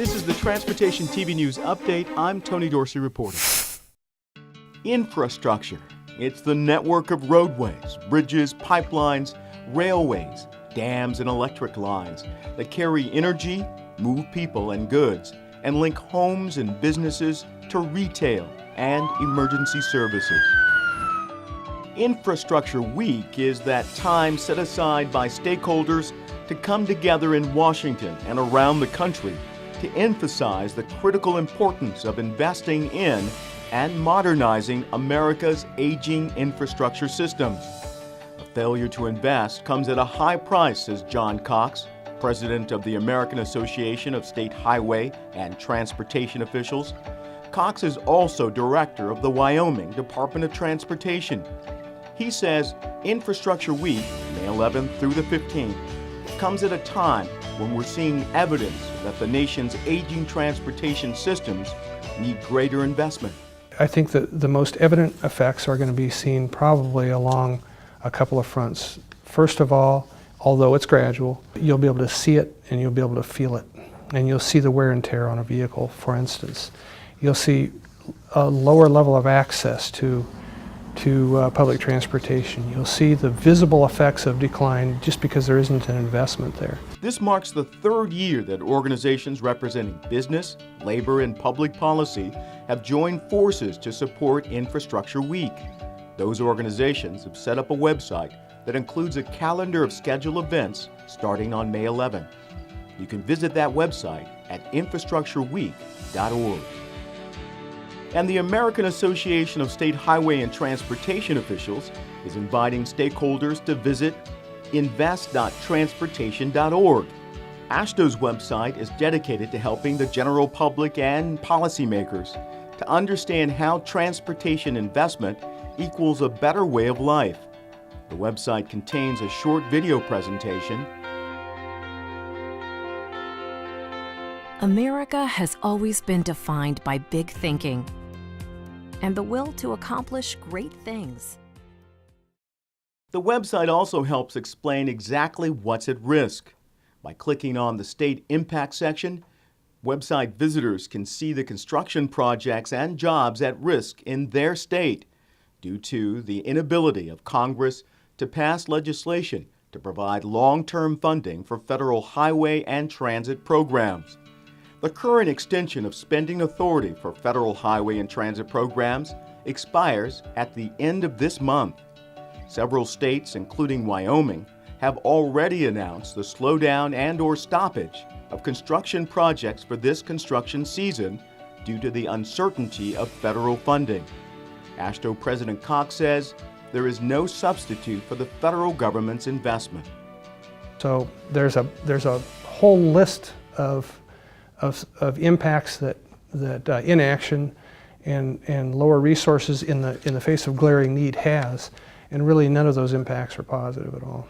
This is the Transportation TV News Update. I'm Tony Dorsey reporting. Infrastructure. It's the network of roadways, bridges, pipelines, railways, dams, and electric lines that carry energy, move people and goods, and link homes and businesses to retail and emergency services. Infrastructure Week is that time set aside by stakeholders to come together in Washington and around the country to emphasize the critical importance of investing in and modernizing America's aging infrastructure systems. A failure to invest comes at a high price, says John Cox, president of the American Association of State Highway and Transportation Officials. Cox is also director of the Wyoming Department of Transportation. He says Infrastructure Week, May 11th through the 15th, comes at a time when we're seeing evidence that the nation's aging transportation systems need greater investment. I think that the most evident effects are going to be seen probably along a couple of fronts. First of all, although it's gradual, you'll be able to see it and you'll be able to feel it. And you'll see the wear and tear on a vehicle, for instance. You'll see a lower level of access to public transportation. You'll see the visible effects of decline just because there isn't an investment there. This marks the third year that organizations representing business, labor, and public policy have joined forces to support Infrastructure Week. Those organizations have set up a website that includes a calendar of scheduled events starting on May 11th. You can visit that website at infrastructureweek.org. And the American Association of State Highway and Transportation Officials is inviting stakeholders to visit invest.transportation.org. AASHTO's website is dedicated to helping the general public and policymakers to understand how transportation investment equals a better way of life. The website contains a short video presentation. America has always been defined by big thinking and the will to accomplish great things. The website also helps explain exactly what's at risk. By clicking on the State Impact section, website visitors can see the construction projects and jobs at risk in their state due to the inability of Congress to pass legislation to provide long-term funding for federal highway and transit programs. The current extension of spending authority for federal highway and transit programs expires at the end of this month. Several states, including Wyoming, have already announced the slowdown and/or stoppage of construction projects for this construction season due to the uncertainty of federal funding. AASHTO President Cox says there is no substitute for the federal government's investment. So there's a whole list of impacts that inaction and lower resources in the face of glaring need has, and really none of those impacts are positive at all.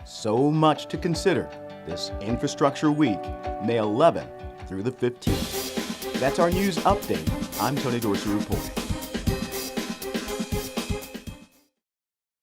So much to consider this Infrastructure Week, May 11th through the 15th. That's our news update. I'm Tony Dorsey reporting.